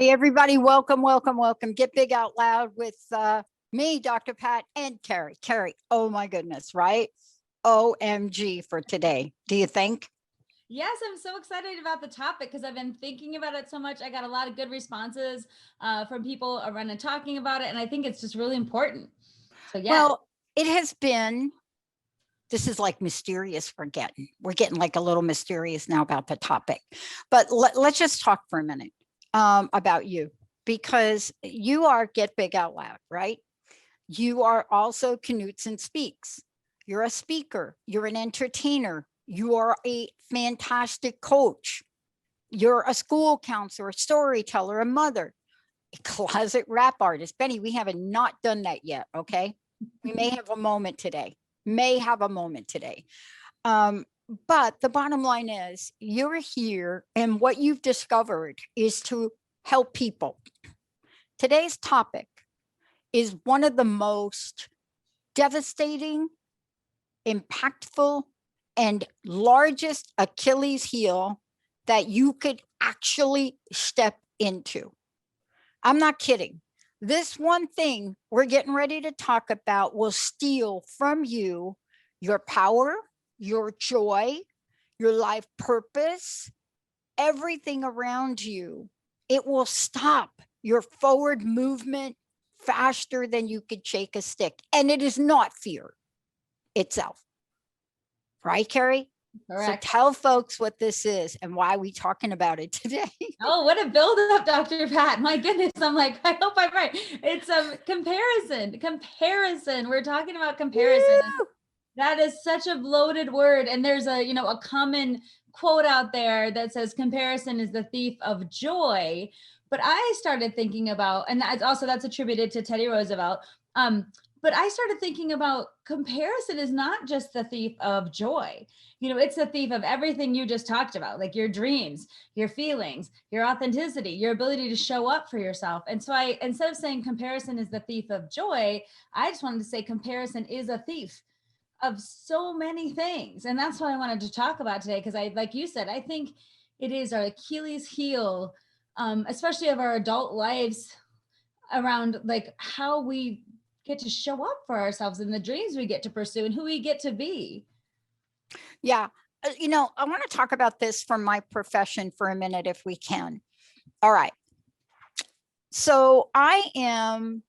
Hey, everybody, welcome, welcome, welcome. Get big out loud with me, Dr. Pat, and Kari. Kari, oh my goodness, right? OMG for today. Do you think? Yes, I'm so excited about the topic because I've been thinking about it so much. I got a lot of good responses from people around and talking about it, and I think it's just really important. So yeah. Well, it has been, this is like mysterious. We're getting like a little mysterious now about the topic, but let's just talk for a minute about you, because you are Get Big Out Loud, right? You are also Knutson Speaks. You're a speaker. You're an entertainer. You are a fantastic coach. You're a school counselor, a storyteller, a mother, a closet rap artist. Benny, we haven't not done that yet, okay? We may have a moment today. But the bottom line is you're here, and what you've discovered is to help people. Today's topic is one of the most devastating, impactful, and largest Achilles heel that you could actually step into. I'm not kidding. This one thing we're getting ready to talk about will steal from you your power, your joy, your life purpose, everything around you. It will stop your forward movement faster than you could shake a stick. And it is not fear itself. Right, Kari? Correct. So tell folks what this is and why we're talking about it today. Oh, what a build up, Dr. Pat. My goodness. I'm like, I hope I'm right. It's a comparison. We're talking about comparison. Woo! That is such a loaded word. And there's a common quote out there that says comparison is the thief of joy. But I started thinking about, and that's attributed to Teddy Roosevelt. But I started thinking about comparison is not just the thief of joy. It's the thief of everything you just talked about, like your dreams, your feelings, your authenticity, your ability to show up for yourself. And so instead of saying comparison is the thief of joy, I just wanted to say comparison is a thief of so many things. And that's what I wanted to talk about today. Because like you said, I think it is our Achilles heel, especially of our adult lives, around like how we get to show up for ourselves and the dreams we get to pursue and who we get to be. Yeah. I want to talk about this from my profession for a minute, if we can. All right. So I am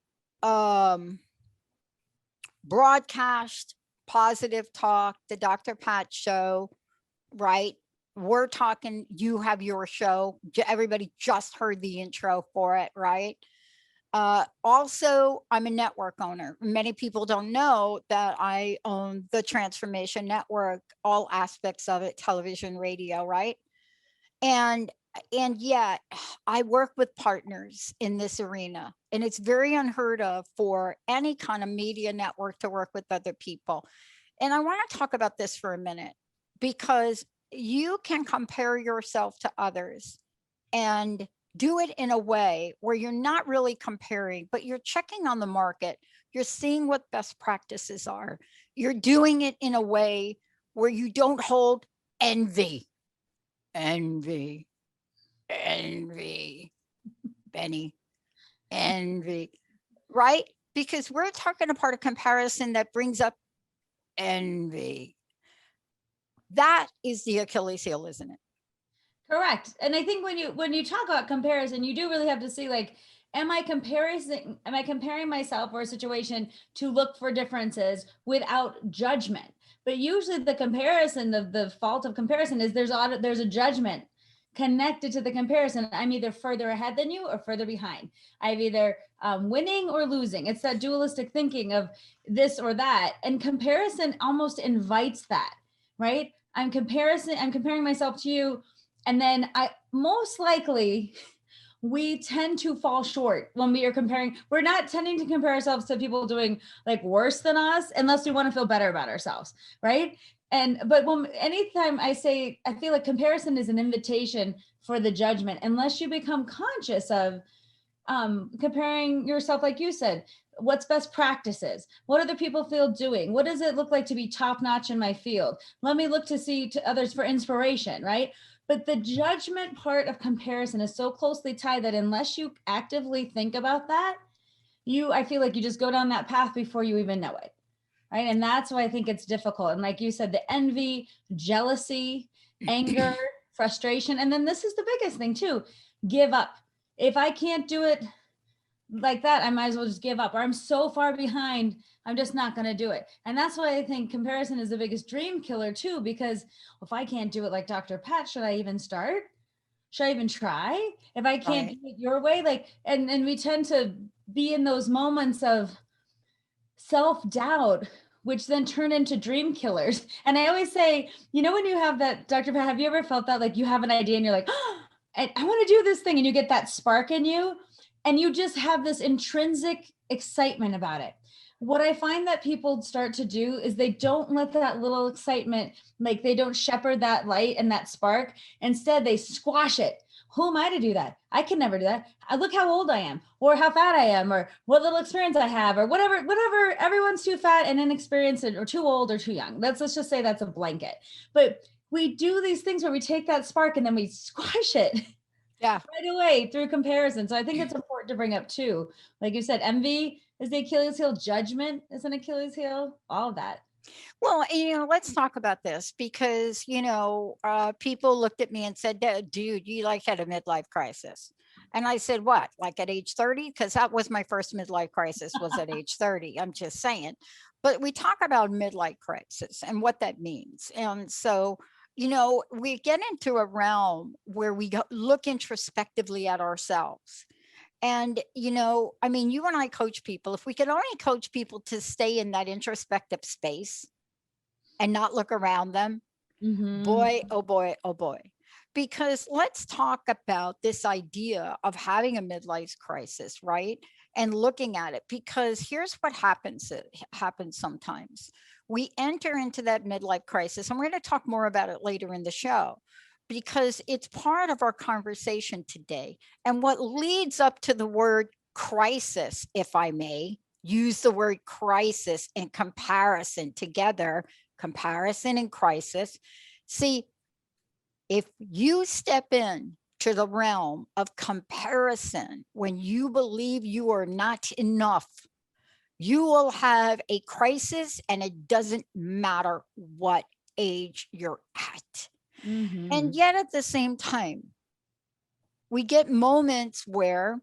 broadcast positive talk, the Dr. Pat show, right? We're talking, you have your show. Everybody just heard the intro for it, right? Also, I'm a network owner. Many people don't know that I own the Transformation Network, all aspects of it, television, radio, right? And yet I work with partners in this arena, and it's very unheard of for any kind of media network to work with other people. And I want to talk about this for a minute, because you can compare yourself to others and do it in a way where you're not really comparing, but you're checking on the market. You're seeing what best practices are. You're doing it in a way where you don't hold envy. Envy. Benny, envy, right? Because we're talking about a comparison that brings up envy. That is the Achilles heel, isn't it? Correct. And I think when you talk about comparison, you do really have to see, like, am I comparing myself or a situation to look for differences without judgment? But usually the comparison, the fault of comparison is there's a judgment connected to the comparison. I'm either further ahead than you or further behind. I'm either winning or losing. It's that dualistic thinking of this or that. And comparison almost invites that, right? I'm comparing myself to you. And then most likely we tend to fall short when we are comparing. We're not tending to compare ourselves to people doing like worse than us unless we want to feel better about ourselves, right? But anytime I feel like comparison is an invitation for the judgment, unless you become conscious of comparing yourself, like you said, what's best practices? What other people feel doing? What does it look like to be top notch in my field? Let me look to see to others for inspiration, right? But the judgment part of comparison is so closely tied that unless you actively think about that, I feel like you just go down that path before you even know it. Right. And that's why I think it's difficult. And like you said, the envy, jealousy, anger, frustration. And then this is the biggest thing too, give up. If I can't do it like that, I might as well just give up, or I'm so far behind, I'm just not going to do it. And that's why I think comparison is the biggest dream killer too, because if I can't do it like Dr. Pat, should I even start? Should I even try? If I can't Right. do it your way, like, and we tend to be in those moments of self-doubt, which then turn into dream killers. And I always say, when you have that, Dr. Pat, have you ever felt that, like you have an idea and you're like, oh, I want to do this thing, and you get that spark in you and you just have this intrinsic excitement about it. What I find that people start to do is they don't let that little excitement, like they don't shepherd that light and that spark. Instead, they squash it. Who am I to do that? I can never do that. Look how old I am, or how fat I am, or what little experience I have, or whatever. Everyone's too fat and inexperienced, or too old or too young. Let's just say that's a blanket. But we do these things where we take that spark and then we squash it. Yeah. Right away through comparison. So I think it's important to bring up too. Like you said, envy is the Achilles heel, judgment is an Achilles heel, all of that. Well, let's talk about this because, people looked at me and said, dude, you like had a midlife crisis. And I said, what, like at age 30? Because that was my first midlife crisis was at age 30. I'm just saying. But we talk about midlife crisis and what that means. And so, we get into a realm where we look introspectively at ourselves. And, you and I coach people. If we could only coach people to stay in that introspective space and not look around them, boy, oh boy, oh boy. Because let's talk about this idea of having a midlife crisis, right? And looking at it, because here's what happens. It happens sometimes. We enter into that midlife crisis, and we're going to talk more about it later in the show, because it's part of our conversation today. And what leads up to the word crisis, if I may use the word crisis and comparison together, comparison and crisis. See, if you step in to the realm of comparison when you believe you are not enough, you will have a crisis, and it doesn't matter what age you're at. And yet at the same time, we get moments where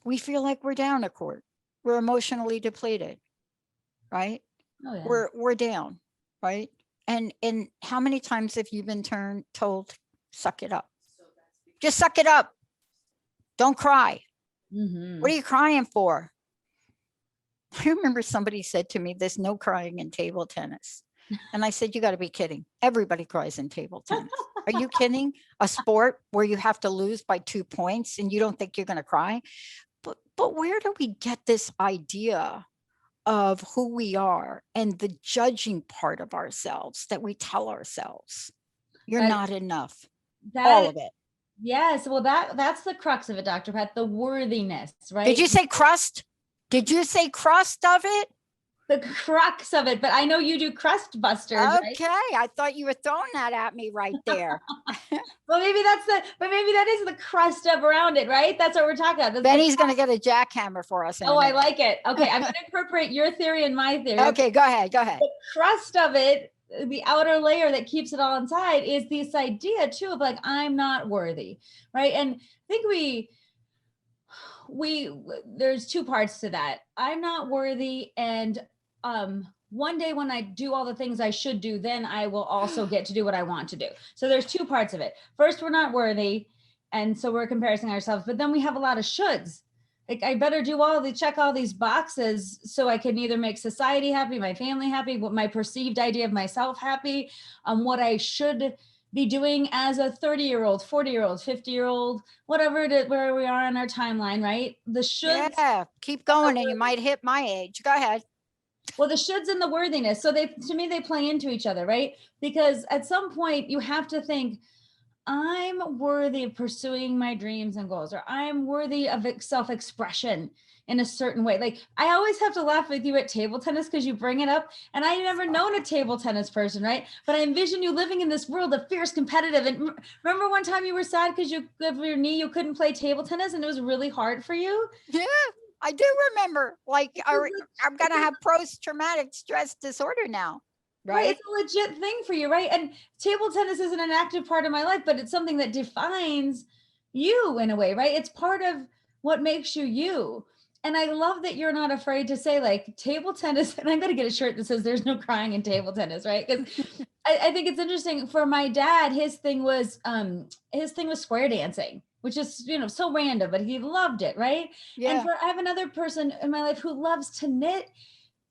we feel like we're down a cord. We're emotionally depleted, right? Oh, yeah. We're down, right? And how many times have you been told, suck it up? Just suck it up. Don't cry. What are you crying for? I remember somebody said to me, there's no crying in table tennis. And I said, you got to be kidding. Everybody cries in table tennis. Are you kidding? A sport where you have to lose by 2 points and you don't think you're going to cry? But where do we get this idea of who we are and the judging part of ourselves that we tell ourselves? You're not enough. All of it. Yes. Well, that's the crux of it, Dr. Pat, the worthiness, right? Did you say crust? Did you say crust of it? The crux of it, but I know you do crust busters. Okay, right? I thought you were throwing that at me right there. Well, maybe that is the crust up around it, right? That's what we're talking about. Benny's going to get a jackhammer for us. Oh, I like it. Okay, I'm going to incorporate your theory and my theory. Okay, go ahead. The crust of it, the outer layer that keeps it all inside, is this idea too of like, I'm not worthy, right? And I think there's two parts to that. I'm not worthy, and one day when I do all the things I should do, then I will also get to do what I want to do. So there's two parts of it. First, we're not worthy, and so we're comparing ourselves, but then we have a lot of shoulds. Like, I better check all these boxes so I can either make society happy, my family happy, what my perceived idea of myself happy, what I should be doing as a 30-year-old, 40-year-old, 50-year-old, whatever it is, where we are on our timeline, right? The shoulds. Yeah, keep going and you might hit my age. Go ahead. Well, the shoulds and the worthiness. So they play into each other, right? Because at some point you have to think, I'm worthy of pursuing my dreams and goals, or I'm worthy of self-expression. in a certain way. Like I always have to laugh with you at table tennis because you bring it up, and I never known a table tennis person, right? But I envision you living in this world of fierce competitive. And remember one time you were sad because you of your knee, you couldn't play table tennis, and it was really hard for you. Yeah, I do remember. Like, I'm gonna have post-traumatic stress disorder now, Right. right? It's a legit thing for you, right? And table tennis isn't an active part of my life, but it's something that defines you in a way, right? It's part of what makes you you. And I love that you're not afraid to say like table tennis. And I'm going to get a shirt that says there's no crying in table tennis, right? Because I think it's interesting for my dad, his thing was square dancing, which is, so random, but he loved it. Right. And Yeah. I have another person in my life who loves to knit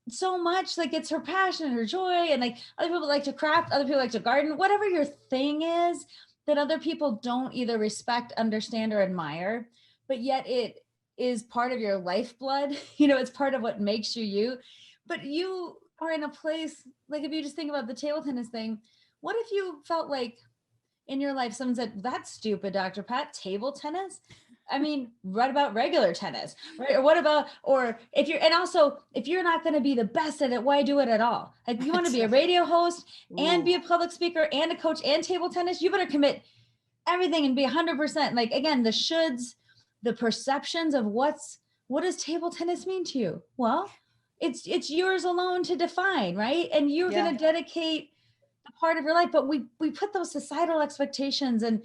so much, like it's her passion and her joy, and like other people like to craft, other people like to garden, whatever your thing is that other people don't either respect, understand, or admire, but yet it is part of your lifeblood. It's part of what makes you you. But you are in a place, like if you just think about the table tennis thing, what if you felt like in your life someone said, that's stupid, Dr. Pat, table tennis? I mean, what about regular tennis, right? Or what about, or if you're, and also if you're not going to be the best at it, why do it at all? Like you want to be a radio host and be a public speaker and a coach and table tennis, you better commit everything and be 100%. Like again, the shoulds, the perceptions of what does table tennis mean to you? Well, it's yours alone to define, right? And you're Yeah. going to dedicate a part of your life, but we put those societal expectations, and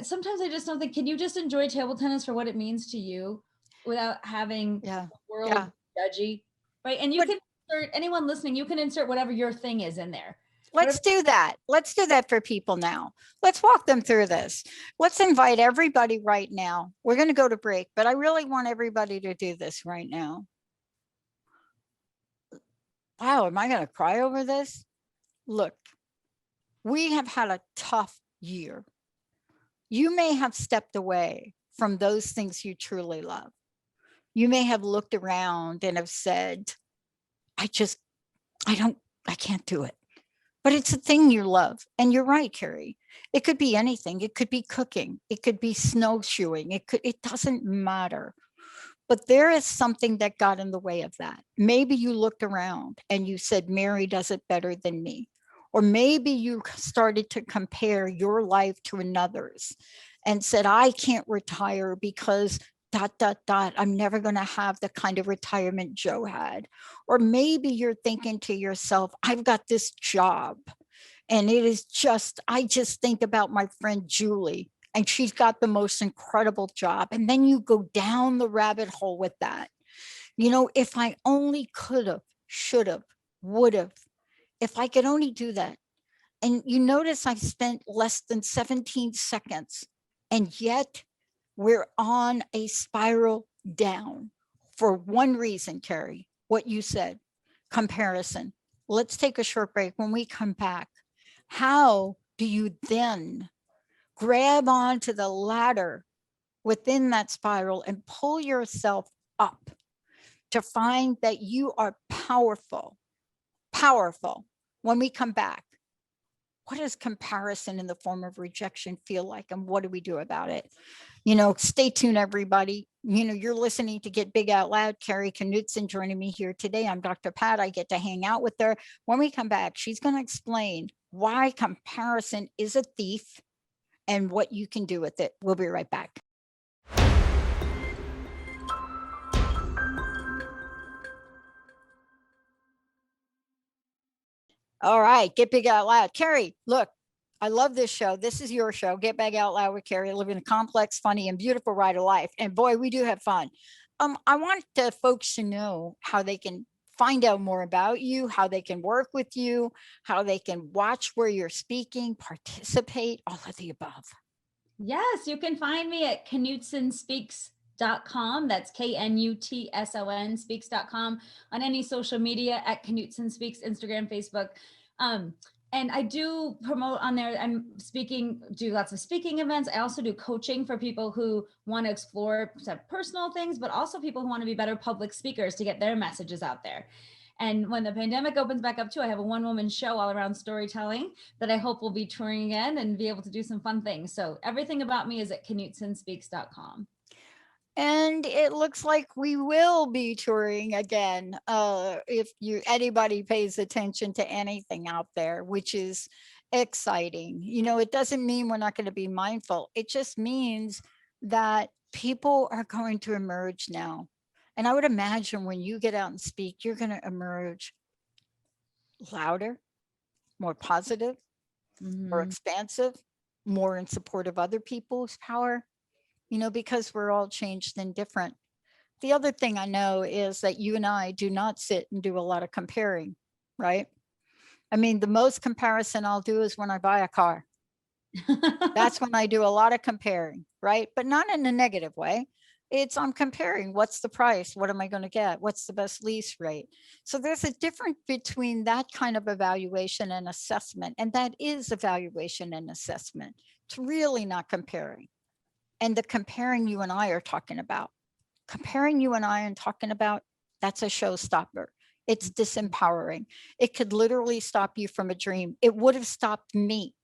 sometimes I just don't think, can you just enjoy table tennis for what it means to you without having Yeah. the world Yeah. judgy, right? And you But can insert, anyone listening, you can insert whatever your thing is in there. Whatever. let's do that. Let's do that for people now. Let's walk them through this. Let's invite everybody right now. We're going to go to break, but I really want everybody to do this right now. Wow, am I going to cry over this? Look, we have had a tough year. You may have stepped away from those things you truly love. You may have looked around and have said, I can't do it. But it's a thing you love. And you're right, Kari. It could be anything. It could be cooking. It could be snowshoeing. It doesn't matter. But there is something that got in the way of that. Maybe you looked around and you said, Mary does it better than me. Or maybe you started to compare your life to another's and said, I can't retire because ... I'm never going to have the kind of retirement Joe had. Or maybe you're thinking to yourself, I've got this job and I just think about my friend Julie and she's got the most incredible job. And then you go down the rabbit hole with that. If I only could have, should have, would have, if I could only do that. And you notice I spent less than 17 seconds, and yet we're on a spiral down for one reason, Kari, what you said, comparison. Let's take a short break. When we come back, how do you then grab onto the ladder within that spiral and pull yourself up to find that you are powerful, powerful? When we come back, what does comparison in the form of rejection feel like, and what do we do about it? Stay tuned, everybody. You're listening to Get Big Out Loud. Kari Knutson joining me here today. I'm Dr. Pat. I get to hang out with her. When we come back, she's going to explain why comparison is a thief and what you can do with it. We'll be right back. All right, Get Big Out Loud. Kari, look, I love this show. This is your show, Get Big Out Loud with Kari, living a complex, funny, and beautiful ride of life. And boy, we do have fun. I want the folks to know how they can find out more about you, how they can work with you, how they can watch where you're speaking, participate, all of the above. Yes, you can find me at KnutsonSpeaks.com. That's KNUTSON speaks.com, on any social media at Knutson Speaks, Instagram, Facebook. And I do promote on there. I'm do lots of speaking events. I also do coaching for people who want to explore personal things, but also people who want to be better public speakers to get their messages out there. And when the pandemic opens back up too, I have a one-woman show all around storytelling that I hope will be touring again and be able to do some fun things. So everything about me is at KnutsonSpeaks.com. And it looks like we will be touring again, if anybody pays attention to anything out there, which is exciting. It doesn't mean we're not going to be mindful. It just means that people are going to emerge now. And I would imagine when you get out and speak, you're going to emerge louder, more positive, more Mhm. expansive, more in support of other people's power, because we're all changed and different. The other thing I know is that you and I do not sit and do a lot of comparing, right? I mean, the most comparison I'll do is when I buy a car. That's when I do a lot of comparing, right? But not in a negative way. I'm comparing what's the price? What am I going to get? What's the best lease rate? So there's a difference between that kind of evaluation and assessment. And that is evaluation and assessment. It's really not comparing. And the comparing you and I are talking about, that's a showstopper. It's disempowering. It could literally stop you from a dream. It would have stopped me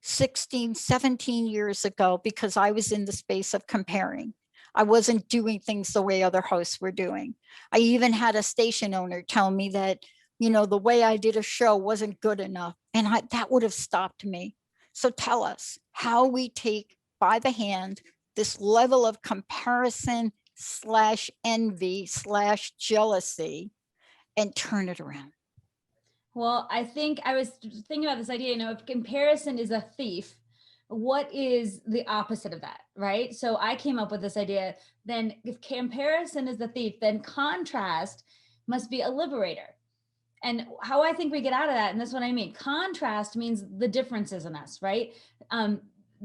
16, 17 years ago because I was in the space of comparing. I wasn't doing things the way other hosts were doing. I even had a station owner tell me that, the way I did a show wasn't good enough. And that would have stopped me. So tell us how we take by the hand this level of comparison slash envy slash jealousy and turn it around. Well, I think I was thinking about this idea, if comparison is a thief, what is the opposite of that, right? So I came up with this idea, then if comparison is the thief, then contrast must be a liberator. And how I think we get out of that, and that's what I mean. Contrast means the differences in us, right?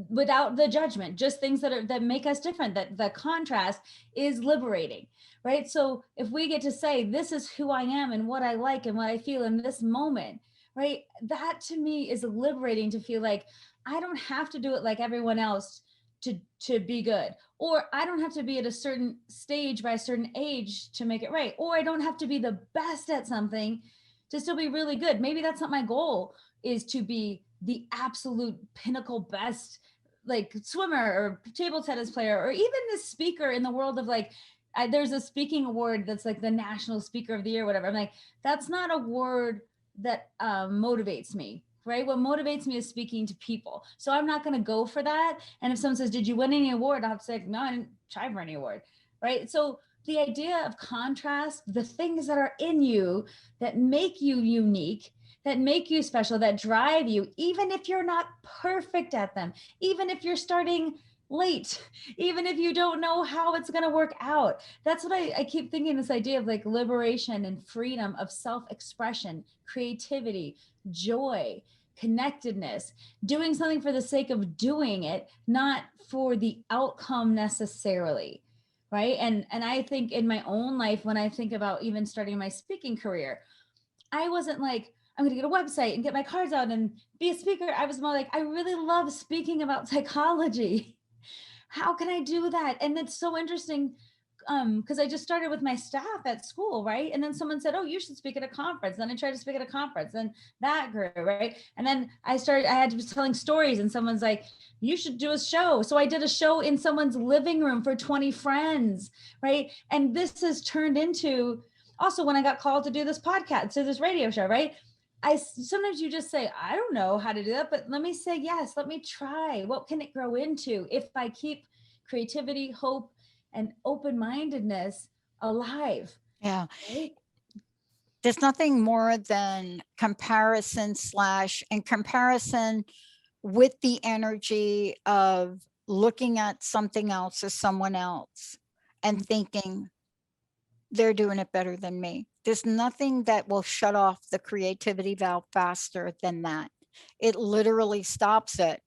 Without the judgment, just things that make us different. That the contrast is liberating, right? So if we get to say, this is who I am and what I like and what I feel in this moment, right? That to me is liberating, to feel like I don't have to do it like everyone else to be good, or I don't have to be at a certain stage by a certain age to make it right, or I don't have to be the best at something to still be really good. Maybe that's not my goal, is to be the absolute pinnacle best like swimmer or table tennis player, or even the speaker in the world of like, there's a speaking award that's like the national speaker of the year, whatever. I'm like, that's not a word that motivates me, right? What motivates me is speaking to people. So I'm not going to go for that. And if someone says, did you win any award? I'll have to say, no, I didn't try for any award, right? So the idea of contrast, the things that are in you that make you unique, that make you special, that drive you, even if you're not perfect at them, even if you're starting late, even if you don't know how it's going to work out. That's what I keep thinking, this idea of like liberation and freedom of self-expression, creativity, joy, connectedness, doing something for the sake of doing it, not for the outcome necessarily. Right. And I think in my own life, when I think about even starting my speaking career, I wasn't like, I'm going to get a website and get my cards out and be a speaker. I was more like, I really love speaking about psychology. How can I do that? And it's so interesting, because I just started with my staff at school, right? And then someone said, oh, you should speak at a conference. Then I tried to speak at a conference, and that grew, right? And then I had to be telling stories, and someone's like, you should do a show. So I did a show in someone's living room for 20 friends, right? And this has turned into, also when I got called to do this podcast, to this radio show, right? Sometimes you just say, I don't know how to do that, but let me say yes, let me try. What can it grow into if I keep creativity, hope, and open-mindedness alive? Yeah. Right? There's nothing more than comparison and comparison with the energy of looking at something else or someone else and thinking they're doing it better than me. There's nothing that will shut off the creativity valve faster than that. It literally stops it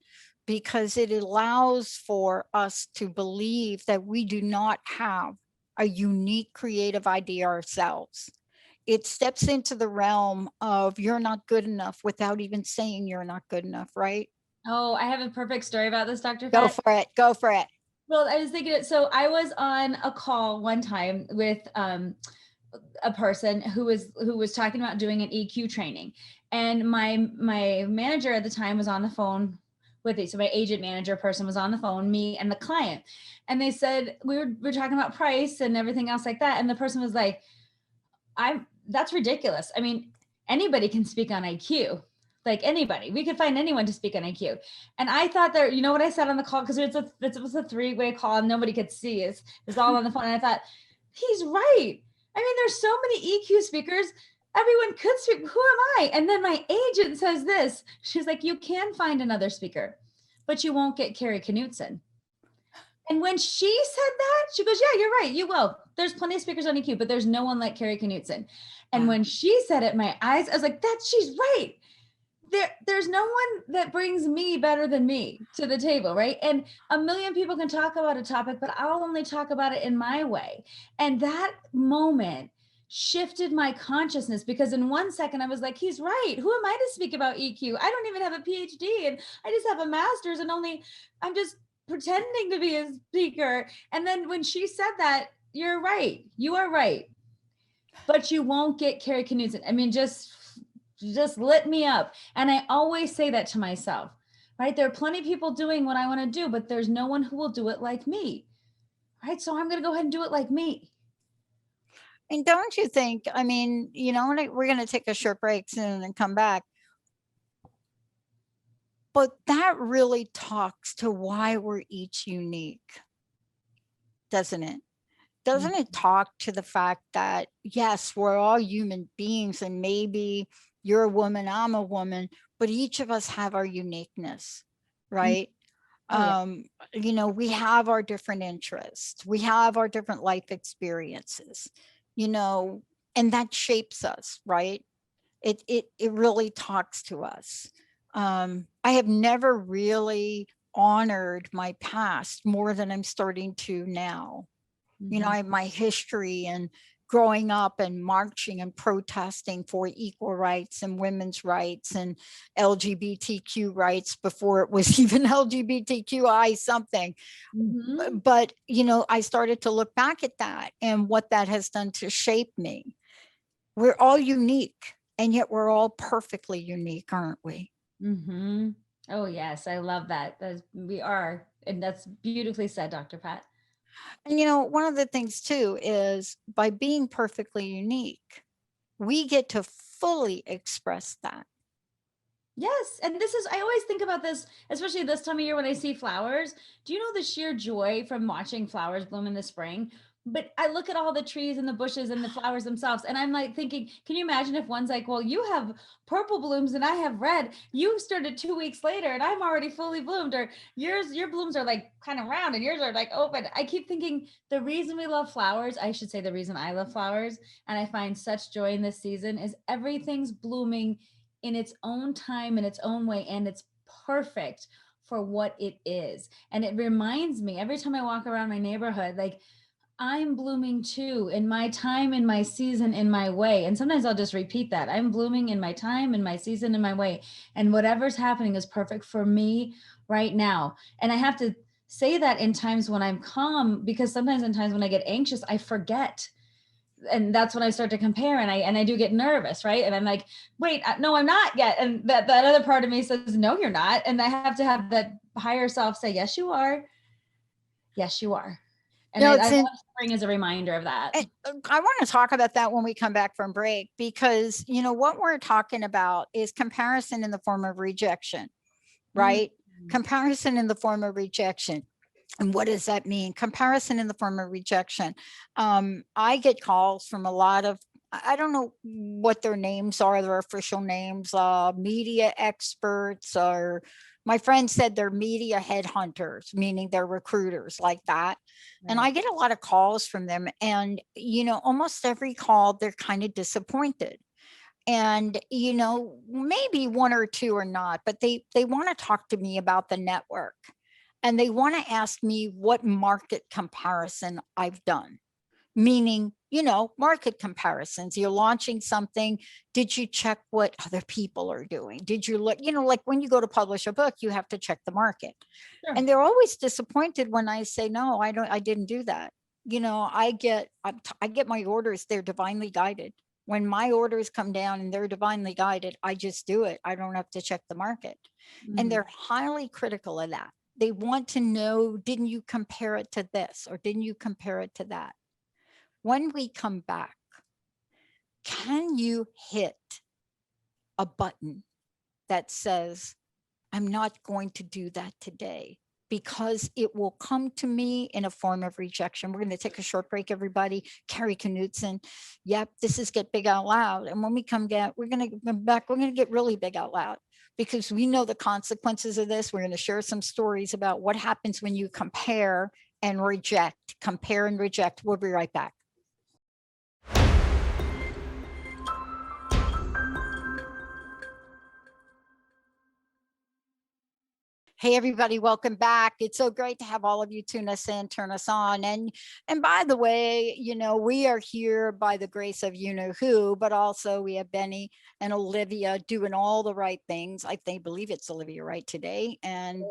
because it allows for us to believe that we do not have a unique creative idea ourselves. It steps into the realm of you're not good enough without even saying you're not good enough, right? Oh, I have a perfect story about this, Dr. Go Fat. for it. Go for it. Well, I was thinking, so I was on a call one time with a person who was talking about doing an EQ training, and my manager at the time was on the phone with it. So my agent manager person was on the phone, me and the client. And they said, we were talking about price and everything else like that. And the person was like, that's ridiculous. I mean, anybody can speak on IQ. Like anybody, we could find anyone to speak on IQ. And I thought that, you know what I said on the call, because it was a 3-way call and nobody could see. It's all on the phone. And I thought, he's right. I mean, there's so many EQ speakers. Everyone could speak. Who am I? And then my agent says this. She's like, you can find another speaker, but you won't get Kari Knutson. And when she said that, she goes, yeah, you're right. You will. There's plenty of speakers on EQ, but there's no one like Kari Knutson. And when she said it, my eyes, I was like, she's right. There's no one that brings me better than me to the table, right? And a million people can talk about a topic, but I'll only talk about it in my way. And that moment shifted my consciousness, because in 1 second I was like, he's right. Who am I to speak about EQ? I don't even have a PhD, and I just have a master's, and I'm just pretending to be a speaker. And then when she said that, you're right. You are right. But you won't get Kari Knutson. I mean, just lit me up. And I always say that to myself, right? There are plenty of people doing what I want to do, but there's no one who will do it like me, right? So I'm going to go ahead and do it like me. And don't you think, I mean, we're going to take a short break soon and come back. But that really talks to why we're each unique, doesn't it? Doesn't it talk to the fact that, yes, we're all human beings, and maybe you're a woman, I'm a woman, but each of us have our uniqueness, right? We have our different interests. We have our different life experiences, and that shapes us, right? It really talks to us. I have never really honored my past more than I'm starting to now. I have my history and growing up and marching and protesting for equal rights and women's rights and LGBTQ rights before it was even LGBTQI something. But, I started to look back at that and what that has done to shape me. We're all unique, and yet we're all perfectly unique, aren't we? Oh, yes. I love that. We are. And that's beautifully said, Dr. Pat. And, one of the things too is by being perfectly unique, we get to fully express that. Yes. And I always think about this, especially this time of year when I see flowers. Do you know the sheer joy from watching flowers bloom in the spring? But I look at all the trees and the bushes and the flowers themselves, and I'm like thinking, can you imagine if one's like, well, you have purple blooms and I have red. You started 2 weeks later and I'm already fully bloomed, or your blooms are like kind of round and yours are like open. I keep thinking the reason we love flowers, I should say the reason I love flowers and I find such joy in this season, is everything's blooming in its own time, in its own way, and it's perfect for what it is. And it reminds me every time I walk around my neighborhood, like, I'm blooming too, in my time, in my season, in my way. And sometimes I'll just repeat that. I'm blooming in my time, in my season, in my way. And whatever's happening is perfect for me right now. And I have to say that in times when I'm calm, because sometimes in times when I get anxious, I forget. And that's when I start to compare, and I do get nervous, right? And I'm like, wait, no, I'm not yet. And that other part of me says, no, you're not. And I have to have that higher self say, yes, you are. Yes, you are. And I love spring as a reminder of that. I want to talk about that when we come back from break, because, what we're talking about is comparison in the form of rejection, right? Comparison in the form of rejection. And what does that mean? Comparison in the form of rejection. I get calls from a lot of, I don't know what their names are, their official names, media experts, or my friend said they're media headhunters, meaning they're recruiters like that. Right. And I get a lot of calls from them, and, almost every call, they're kind of disappointed. And, maybe one or two are not, but they want to talk to me about the network. And they want to ask me what market comparison I've done, meaning, market comparisons. You're launching something. Did you check what other people are doing? Did you look, like when you go to publish a book, you have to check the market. Sure. And they're always disappointed when I say, no, I didn't do that. I get my orders. They're divinely guided. When my orders come down and they're divinely guided, I just do it. I don't have to check the market. And they're highly critical of that. They want to know, didn't you compare it to this or didn't you compare it to that? When we come back, can you hit a button that says, I'm not going to do that today because it will come to me in a form of rejection. We're going to take a short break, everybody. Kari Knutson. Yep, this is Get Big Out Loud. And when we come back, we're going to come back. We're going to get really big out loud because we know the consequences of this. We're going to share some stories about what happens when you compare and reject. Compare and reject. We'll be right back. Hey, everybody, welcome back. It's so great to have all of you tune us in, turn us on. And by the way, you know, we are here by the grace of you know who, but also we have Benny and Olivia doing all the right things. Believe it's Olivia right today. And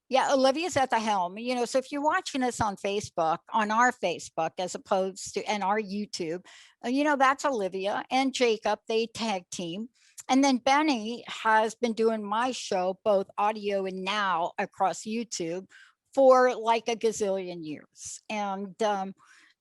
yeah, Olivia's at the helm, you know, so if you're watching us on Facebook, on our Facebook, as opposed to, and our YouTube, you know, that's Olivia and Jacob, they tag team. And then Benny has been doing my show, both audio and now across YouTube for like a gazillion years. And,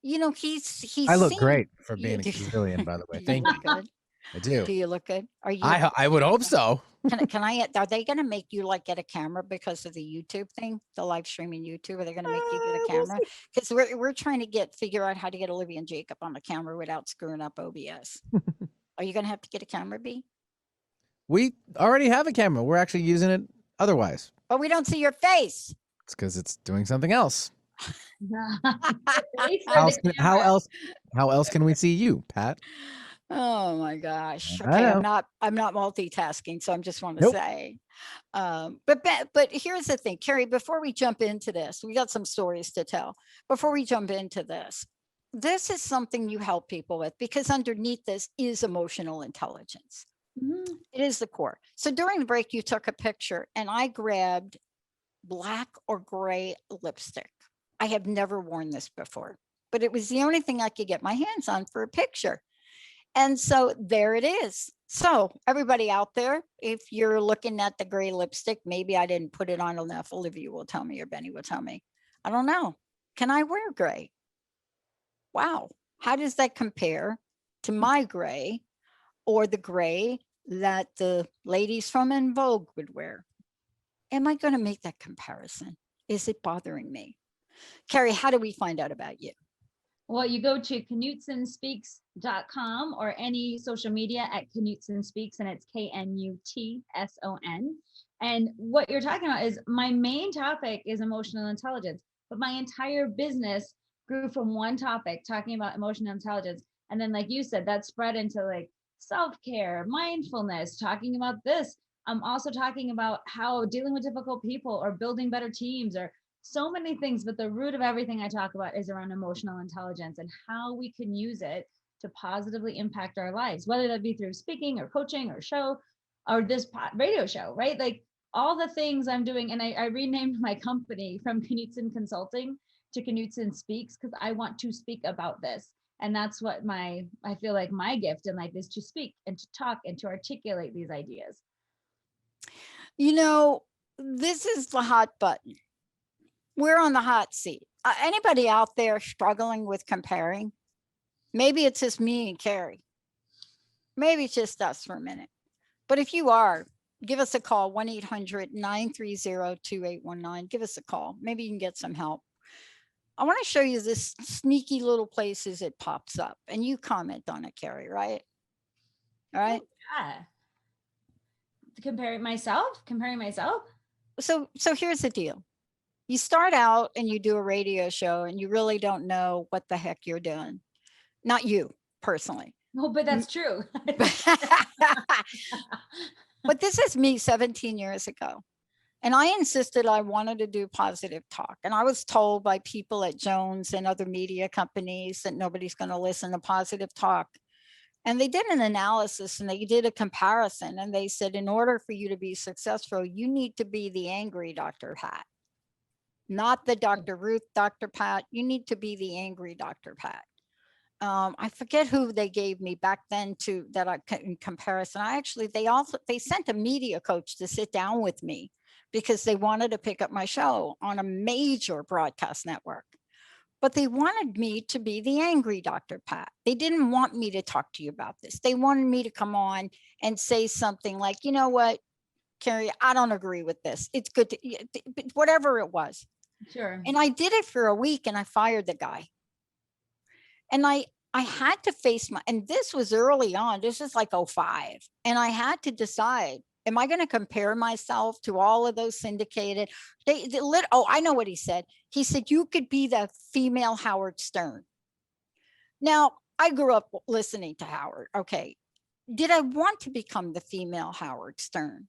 you know, he's I look seen, great for you being a do- gazillion, by the way. do you Thank look you. good? I do. Do you look good? Are you, I would hope so. can I, are they going to make you like get a camera because of the YouTube thing, the live streaming YouTube? Are they going to make you get a We'll camera? see. Because we're trying to figure out how to get Olivia and Jacob on the camera without screwing up OBS. Are you going to have to get a camera, B? We already have a camera. We're actually using it otherwise. But we don't see your face. It's because it's doing something else. How How else can we see you, Pat? Oh my gosh. I Okay, know. I'm not multitasking, so I just want to Nope. say. But here's the thing, Kari, before we jump into this, we got some stories to tell. Before we jump into this is something you help people with because underneath this is emotional intelligence. It is the core. So during the break, you took a picture and I grabbed black or gray lipstick. I have never worn this before, but it was the only thing I could get my hands on for a picture. And so there it is. So everybody out there, if you're looking at the gray lipstick, maybe I didn't put it on enough. Olivia will tell me or Benny will tell me. I don't know. Can I wear gray? Wow. How does that compare to my gray or the gray that the ladies from En Vogue would wear? Am I going to make that comparison? Is it bothering me? Kari, how do we find out about you? Well, you go to knutsonspeaks.com or any social media at Knutson Speaks, and it's KNUTSON. And what you're talking about is my main topic is emotional intelligence, but my entire business grew from one topic, talking about emotional intelligence. And then, like you said, that spread into like self-care, mindfulness, talking about this. I'm also talking about how dealing with difficult people or building better teams or so many things, but the root of everything I talk about is around emotional intelligence and how we can use it to positively impact our lives, whether that be through speaking or coaching or show or this radio show, right? Like all the things I'm doing. And I renamed my company from Knutson Consulting to Knutson Speaks because I want to speak about this. And that's what I feel like my gift in life is, to speak and to talk and to articulate these ideas. You know, this is the hot button. We're on the hot seat. Anybody out there struggling with comparing? Maybe it's just me and Kari. Maybe it's just us for a minute. But if you are, give us a call, 1-800-930-2819. Give us a call. Maybe you can get some help. I want to show you this sneaky little places it pops up. And you comment on it, Kari, right? All right. Yeah. Comparing myself. So here's the deal. You start out and you do a radio show and you really don't know what the heck you're doing. Not you personally. No, but that's true. But this is me 17 years ago. And I insisted I wanted to do positive talk. And I was told by people at Jones and other media companies that nobody's going to listen to positive talk. And they did an analysis and they did a comparison. And they said, in order for you to be successful, you need to be the angry Dr. Pat. Not the Dr. Ruth, Dr. Pat. You need to be the angry Dr. Pat. I forget who they gave me back then to that in comparison. They sent a media coach to sit down with me because they wanted to pick up my show on a major broadcast network. But they wanted me to be the angry Dr. Pat. They didn't want me to talk to you about this. They wanted me to come on and say something like, you know what, Kari, I don't agree with this. It's good to, whatever it was. Sure. And I did it for a week and I fired the guy. And I had to face and this was early on, this is like 05. And I had to decide, am I going to compare myself to all of those syndicated? I know what he said. He said, you could be the female Howard Stern. Now, I grew up listening to Howard. Okay. Did I want to become the female Howard Stern?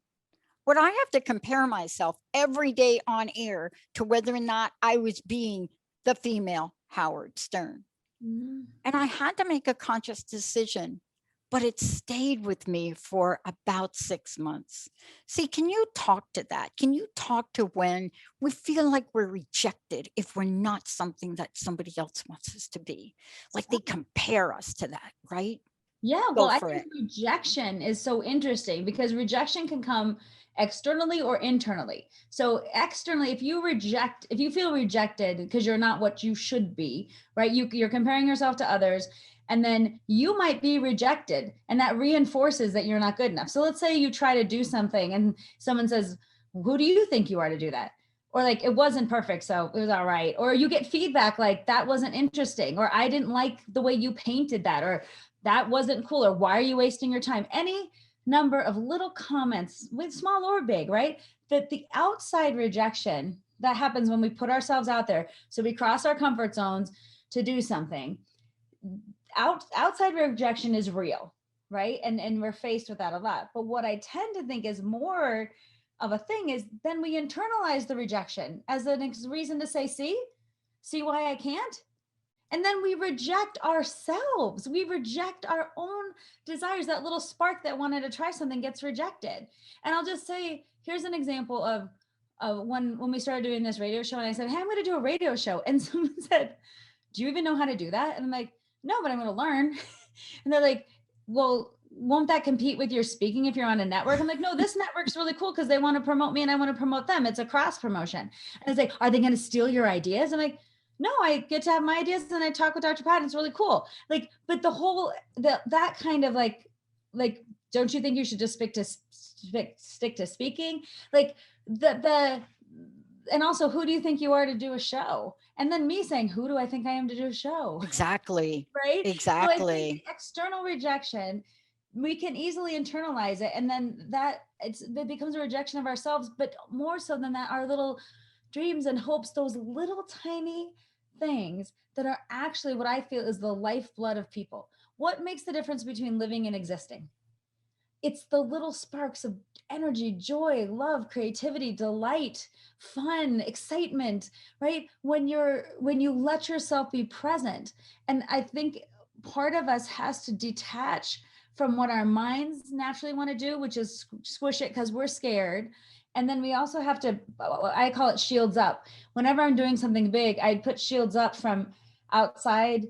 Would I have to compare myself every day on air to whether or not I was being the female Howard Stern? Mm-hmm. And I had to make a conscious decision, but it stayed with me for about 6 months. See, can you talk to that? Can you talk to when we feel like we're rejected if we're not something that somebody else wants us to be? Like they compare us to that, right? Yeah, Go well, I for think it. rejection is so interesting because rejection can come externally or internally. So externally, if you feel rejected because you're not what you should be, right? You're comparing yourself to others, and then you might be rejected, and that reinforces that you're not good enough. So let's say you try to do something and someone says, who do you think you are to do that? Or like, it wasn't perfect, so it was all right. Or you get feedback like, that wasn't interesting, or I didn't like the way you painted that, or that wasn't cool, or why are you wasting your time? Any number of little comments, with small or big, right? That the outside rejection that happens when we put ourselves out there. So we cross our comfort zones to do something. Outside rejection is real, right? And we're faced with that a lot. But what I tend to think is more of a thing is then we internalize the rejection as a reason to say, see why I can't? And then we reject ourselves. We reject our own desires. That little spark that wanted to try something gets rejected. And I'll just say, here's an example of when we started doing this radio show, and I said, hey, I'm going to do a radio show. And someone said, do you even know how to do that? And I'm like, no, but I'm going to learn. And they're like, well, won't that compete with your speaking if you're on a network? I'm like, no, this network's really cool because they want to promote me and I want to promote them. It's a cross promotion. And it's like, are they going to steal your ideas? I'm like, no, I get to have my ideas and I talk with Dr. Pat. It's really cool. Like, but that kind of like, don't you think you should just stick to speaking? Like and also, who do you think you are to do a show? And then me saying, who do I think I am to do a show? Exactly. Right? Exactly. So I think external rejection, we can easily internalize it. And then it becomes a rejection of ourselves, but more so than that, our little dreams and hopes, those little tiny things that are actually what I feel is the lifeblood of people. What makes the difference between living and existing? It's the little sparks of energy, joy, love, creativity, delight, fun, excitement, right? When you let yourself be present. And I think part of us has to detach from what our minds naturally want to do, which is squish it because we're scared. And then we also have to, I call it shields up. Whenever I'm doing something big, I put shields up from outside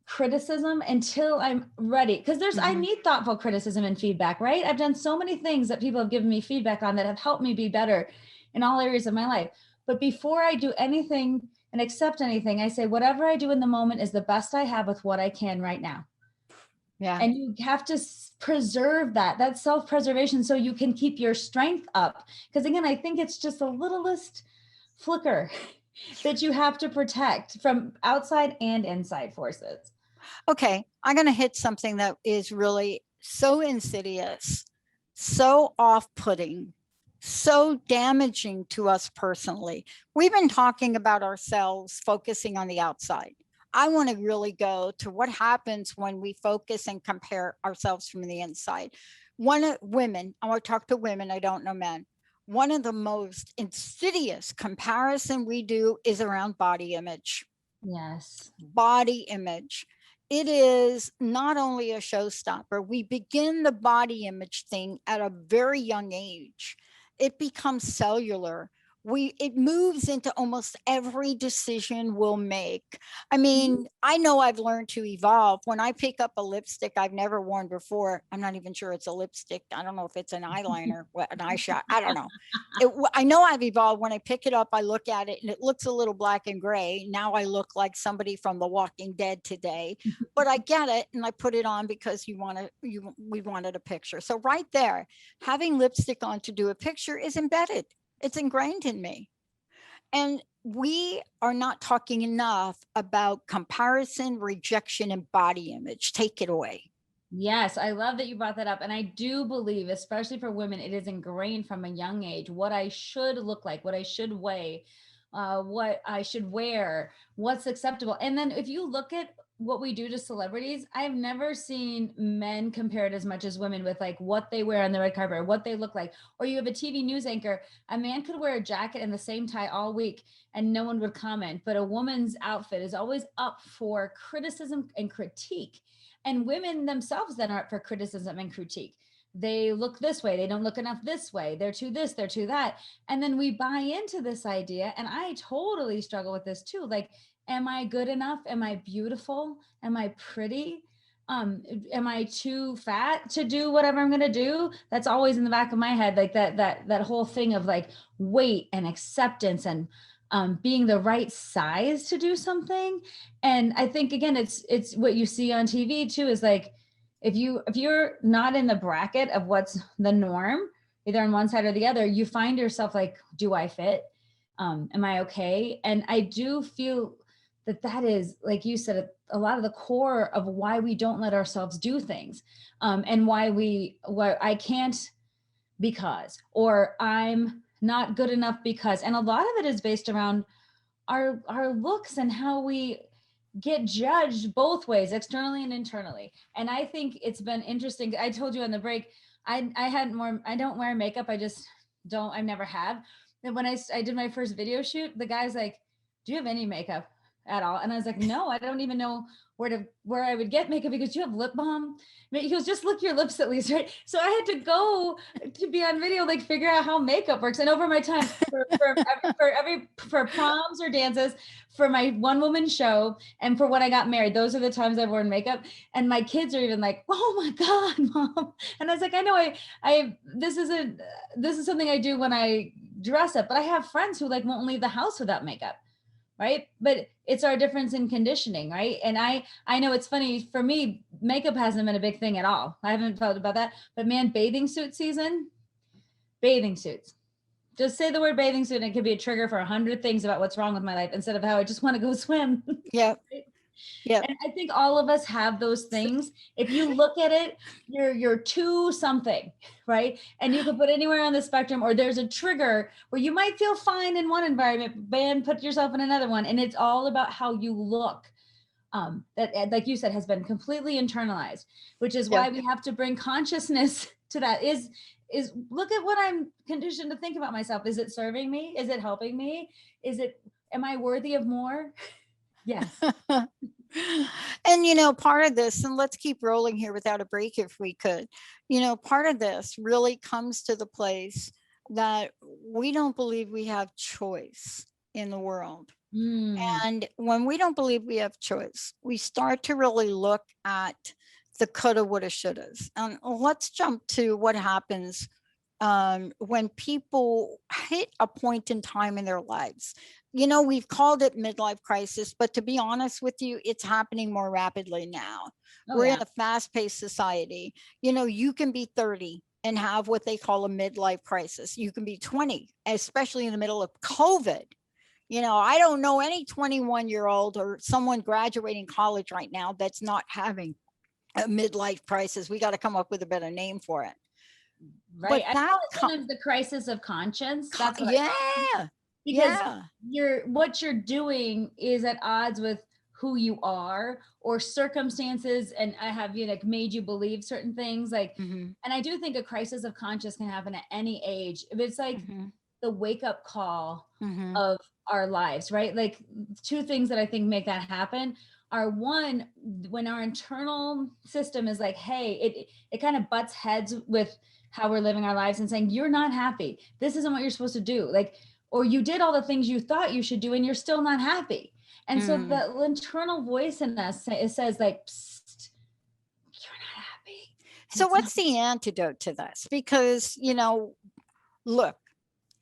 criticism until I'm ready. Because I need thoughtful criticism and feedback, right? I've done so many things that people have given me feedback on that have helped me be better in all areas of my life. But before I do anything and accept anything, I say, whatever I do in the moment is the best I have with what I can right now. Yeah. And you have to preserve that self-preservation so you can keep your strength up. Because again, I think it's just the littlest flicker that you have to protect from outside and inside forces. Okay, I'm going to hit something that is really so insidious, so off-putting, so damaging to us personally. We've been talking about ourselves, focusing on the outside. I want to really go to what happens when we focus and compare ourselves from the inside. I want to talk to women, I don't know men. One of the most insidious comparison we do is around body image. Yes. Body image. It is not only a showstopper. We begin the body image thing at a very young age. It becomes cellular. it moves into almost every decision we'll make. I mean, I know I've learned to evolve. When I pick up a lipstick I've never worn before, I'm not even sure it's a lipstick. I don't know if it's an eyeliner, an eyeshadow. I don't know. I know I've evolved. When I pick it up, I look at it and it looks a little black and gray. Now I look like somebody from The Walking Dead today, but I get it and I put it on because we wanted a picture. So right there, having lipstick on to do a picture is embedded. It's ingrained in me. And we are not talking enough about comparison, rejection, and body image. Take it away. Yes, I love that you brought that up. And I do believe, especially for women, it is ingrained from a young age what I should look like, what I should weigh, what I should wear, what's acceptable. And then if you look at what we do to celebrities, I've never seen men compared as much as women with like what they wear on the red carpet or what they look like. Or you have a TV news anchor, a man could wear a jacket and the same tie all week and no one would comment. But a woman's outfit is always up for criticism and critique. And women themselves then are up for criticism and critique. They look this way, they don't look enough this way, they're too this, they're too that. And then we buy into this idea. And I totally struggle with this too. Like, am I good enough? Am I beautiful? Am I pretty? Am I too fat to do whatever I'm gonna do? That's always in the back of my head, like that whole thing of like weight and acceptance and being the right size to do something. And I think again, it's what you see on TV too, is like if you're not in the bracket of what's the norm, either on one side or the other, you find yourself like, do I fit? Am I okay? And I do feel that is, like you said, a lot of the core of why we don't let ourselves do things, and why I can't because, or I'm not good enough because. And a lot of it is based around our looks and how we get judged both ways, externally and internally. And I think it's been interesting. I told you on the break, I don't wear makeup. I never have. And when I did my first video shoot, the guy's like, do you have any makeup at all? And I was like, no, I don't even know where I would get makeup. Because do you have lip balm? He goes, just lick your lips at least, right? So I had to go to be on video, like figure out how makeup works. And over my time for proms or dances, for my one woman show, and for when I got married, those are the times I've worn makeup. And my kids are even like, oh my God, Mom. And I was like, I know this is something I do when I dress up, but I have friends who like won't leave the house without makeup. Right. But it's our difference in conditioning. Right. And I know it's funny for me, makeup hasn't been a big thing at all. I haven't thought about that, but man, bathing suits, just say the word bathing suit and it could be a trigger for 100 things about what's wrong with my life instead of how I just want to go swim. Yeah. Yeah. And I think all of us have those things. If you look at it, you're to something, right? And you can put anywhere on the spectrum, or there's a trigger where you might feel fine in one environment, but then put yourself in another one. And it's all about how you look. That, like you said, has been completely internalized, which is why we have to bring consciousness to that. Is look at what I'm conditioned to think about myself. Is it serving me? Is it helping me? Am I worthy of more? Yes. And, part of this, and let's keep rolling here without a break if we could, part of this really comes to the place that we don't believe we have choice in the world. And when we don't believe we have choice, we start to really look at the coulda, woulda, shouldas. And let's jump to what happens when people hit a point in time in their lives. We've called it midlife crisis, but to be honest with you, it's happening more rapidly now. We're in a fast-paced society. You can be 30 and have what they call a midlife crisis. You can be 20, especially in the middle of COVID. I don't know any 21-year-old or someone graduating college right now that's not having a midlife crisis. We got to come up with a better name for it. Right. I call it sometimes the crisis of conscience. That's what because what you're doing is at odds with who you are or circumstances, and I have made you believe certain things, like and I do think a crisis of conscience can happen at any age. If it's like the wake-up call of our lives, right? Like two things that I think make that happen are, one, when our internal system is like, hey, it kind of butts heads with how we're living our lives and saying, you're not happy. This isn't what you're supposed to do. Like, or you did all the things you thought you should do and you're still not happy. And so Mm. the internal voice in us, it says like, psst, you're not happy. And So it's what's not- the antidote to this? Because, look,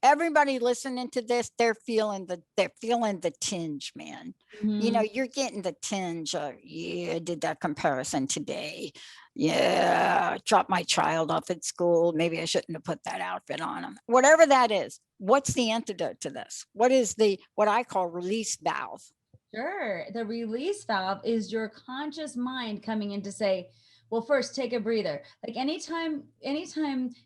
everybody listening to this, they're feeling the tinge, man. Mhm. You're getting the tinge of, yeah, I did that comparison today. Yeah, dropped my child off at school. Maybe I shouldn't have put that outfit on him. Whatever that is, what's the antidote to this? What is what I call release valve? Sure. The release valve is your conscious mind coming in to say, well, first take a breather. Like anytime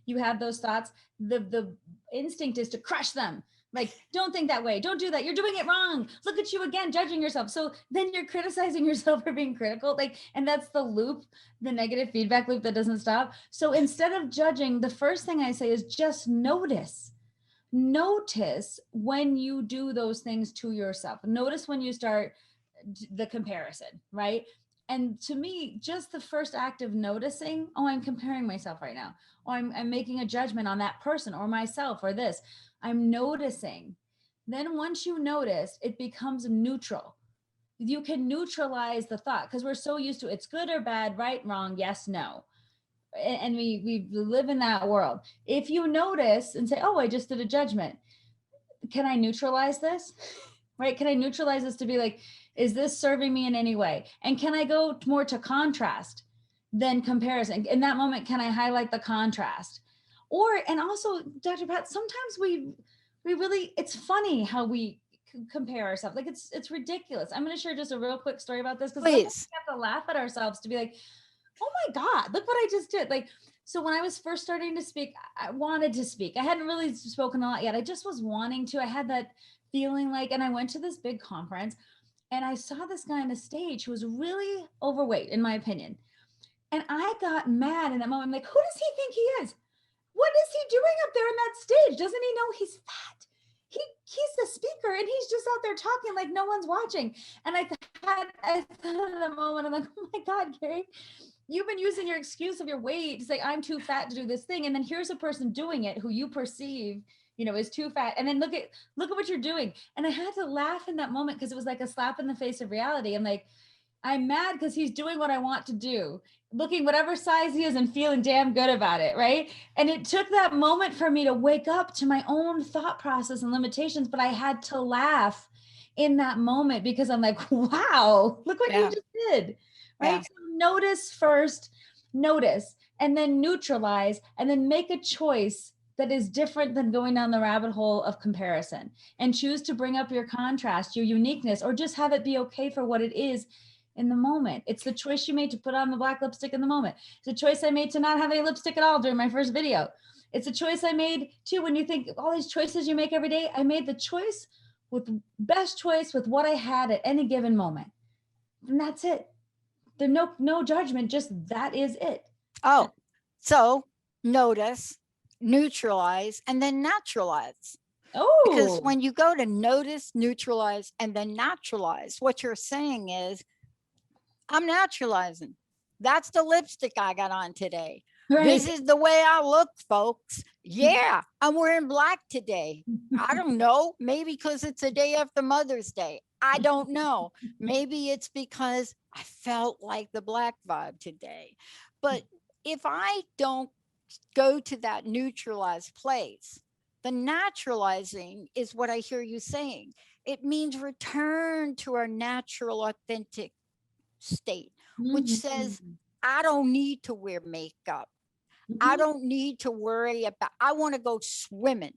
you have those thoughts, the instinct is to crush them. Like, don't think that way. Don't do that. You're doing it wrong. Look at you again, judging yourself. So then you're criticizing yourself for being critical. Like, and that's the loop, the negative feedback loop that doesn't stop. So instead of judging, the first thing I say is just notice when you do those things to yourself. Notice when you start the comparison, right? And to me, just the first act of noticing, oh, I'm comparing myself right now, or I'm making a judgment on that person or myself or this, I'm noticing. Then once you notice, it becomes neutral. You can neutralize the thought because we're so used to it's good or bad, right, wrong, yes, no. And we live in that world. If you notice and say, oh, I just did a judgment, can I neutralize this? Right? Can I neutralize this to be like, is this serving me in any way? And can I go more to contrast than comparison? In that moment, can I highlight the contrast? And also, Dr. Pat, sometimes we really, it's funny how we compare ourselves. Like it's ridiculous. I'm going to share just a real quick story about this because sometimes Please. we have to laugh at ourselves to be like, oh my God, look what I just did. Like, so when I was first starting to speak, I wanted to speak. I hadn't really spoken a lot yet. I just was wanting to. I had that feeling like, and I went to this big conference and I saw this guy on the stage who was really overweight, in my opinion. And I got mad in that moment. I'm like, who does he think he is? What is he doing up there on that stage? Doesn't he know he's fat? He's the speaker and he's just out there talking like no one's watching. And I thought in that moment, I'm like, oh my God, Kari, you've been using your excuse of your weight to say I'm too fat to do this thing. And then here's a person doing it who you perceive, is too fat. And then look at what you're doing. And I had to laugh in that moment because it was like a slap in the face of reality. I'm like, I'm mad because he's doing what I want to do, looking whatever size he is and feeling damn good about it. Right. And it took that moment for me to wake up to my own thought process and limitations, but I had to laugh in that moment because I'm like, wow, look what you just did. Right. Yeah. So notice first, and then neutralize, and then make a choice that is different than going down the rabbit hole of comparison, and choose to bring up your contrast, your uniqueness, or just have it be okay for what it is in the moment. It's the choice you made to put on the black lipstick in the moment. It's a choice I made to not have any lipstick at all during my first video. It's a choice I made too. When you think all these choices you make every day, I made the choice with best choice with what I had at any given moment. And that's it. There's no judgment, just that is it. Oh, so notice, neutralize, and then naturalize. Because Oh, when you go to notice, neutralize, and then naturalize, what you're saying is, I'm naturalizing. That's the lipstick I got on today. right. This is the way I look, folks. Yeah, I'm wearing black today. I don't know. Maybe because it's a day after Mother's Day. I don't know. Maybe it's because I felt like the black vibe today. But if I don't go to that neutralized place, the naturalizing is what I hear you saying. It means return to our natural, authentic state, which says, I don't need to wear makeup. I don't need to worry about, I want to go swimming.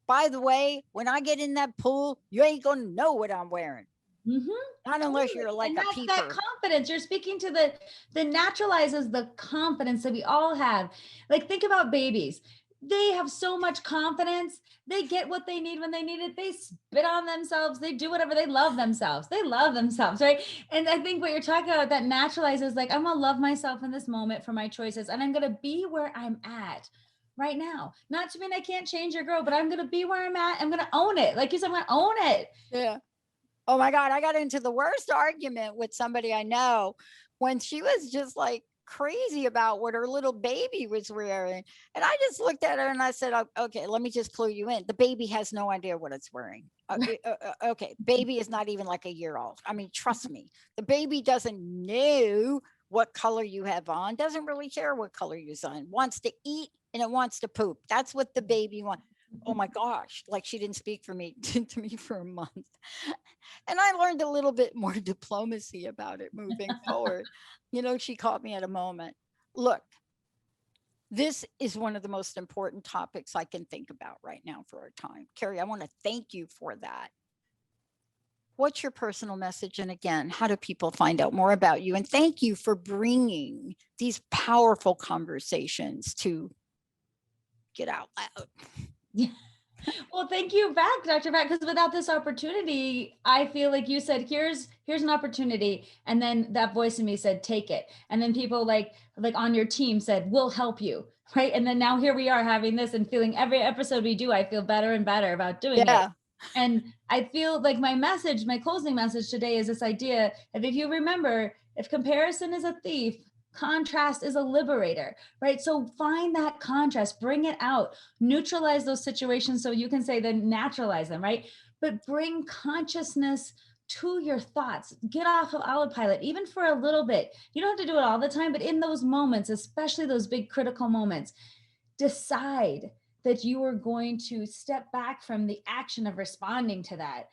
By the way, when I get in that pool, you ain't going to know what I'm wearing. Not unless you're like and a that's peeper. that confidence. You're speaking to the naturalizes the confidence that we all have. Like, think about babies. They have so much confidence. They get what they need when they need it. They spit on themselves. They do whatever. They love themselves. They love themselves, right? And I think what you're talking about, that naturalizes, like, I'm going to love myself in this moment for my choices. And I'm going to be where I'm at right now. Not to mean I can't change or grow, but I'm going to be where I'm at. I'm going to own it. Like you said, I'm going to own it. Yeah. Oh my God, I got into the worst argument with somebody I know when she was just like crazy about what her little baby was wearing. And I just looked at her and I said, okay, let me just clue you in. The baby has no idea what it's wearing. Okay, baby is not even like a year old. I mean, trust me, the baby doesn't know what color you have on, doesn't really care what color you're on, wants to eat and it wants to poop. That's what the baby wants. Oh my gosh, like she didn't speak for me to me for a month. And I learned a little bit more diplomacy about it moving forward. She caught me at a moment. Look, this is one of the most important topics I can think about right now for our time. Kari, I want to thank you for that. What's your personal message? And again, how do people find out more about you? And thank you for bringing these powerful conversations to get out loud. Yeah. Well, thank you back, Dr. Pat, because without this opportunity, I feel like you said, here's an opportunity. And then that voice in me said, take it. And then people like on your team said, we'll help you. Right. And then now here we are having this and feeling every episode we do, I feel better and better about doing it. And I feel like my closing message today is this idea of, if you remember, if comparison is a thief, contrast is a liberator, right? So find that contrast, bring it out, neutralize those situations so you can say then naturalize them, right? But bring consciousness to your thoughts. Get off of autopilot, even for a little bit. You don't have to do it all the time, but in those moments, especially those big critical moments, decide that you are going to step back from the action of responding to that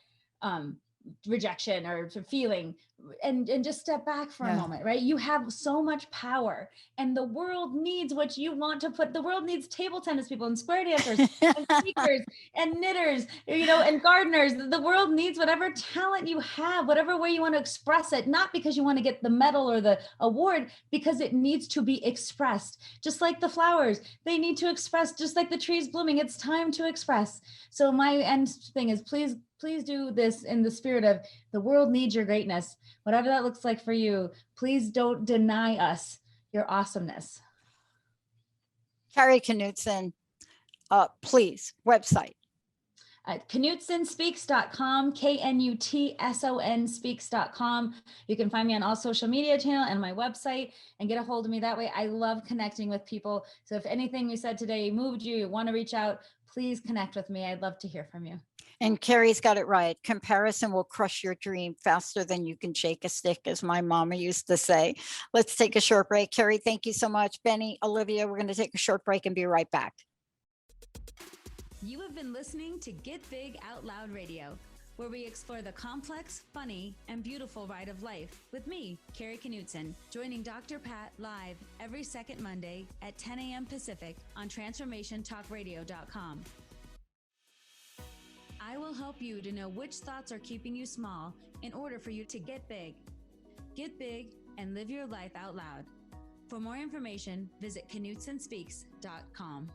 rejection or feeling and just step back for a moment, right? You have so much power and the world needs what you want to put. The world needs table tennis people and square dancers and speakers and knitters, and gardeners. The world needs whatever talent you have, whatever way you want to express it, not because you want to get the medal or the award, because it needs to be expressed. Just like the flowers, they need to express, just like the trees blooming. It's time to express. So my end thing is, please do this in the spirit of the world needs your greatness, whatever that looks like for you. Please don't deny us your awesomeness. Kari Knutson, please, website. KnutsonSpeaks.com, KNUTSON speaks.com. You can find me on all social media channel and my website and get a hold of me that way. I love connecting with people. So if anything we said today moved you want to reach out, please connect with me. I'd love to hear from you. And Kari's got it right. Comparison will crush your dream faster than you can shake a stick, as my mama used to say. Let's take a short break. Kari, thank you so much. Benny, Olivia, we're going to take a short break and be right back. You have been listening to Get Big Out Loud Radio, where we explore the complex, funny, and beautiful ride of life with me, Kari Knutson, joining Dr. Pat live every second Monday at 10 a.m. Pacific on TransformationTalkRadio.com. I will help you to know which thoughts are keeping you small in order for you to get big. Get big and live your life out loud. For more information, visit KnutsonSpeaks.com.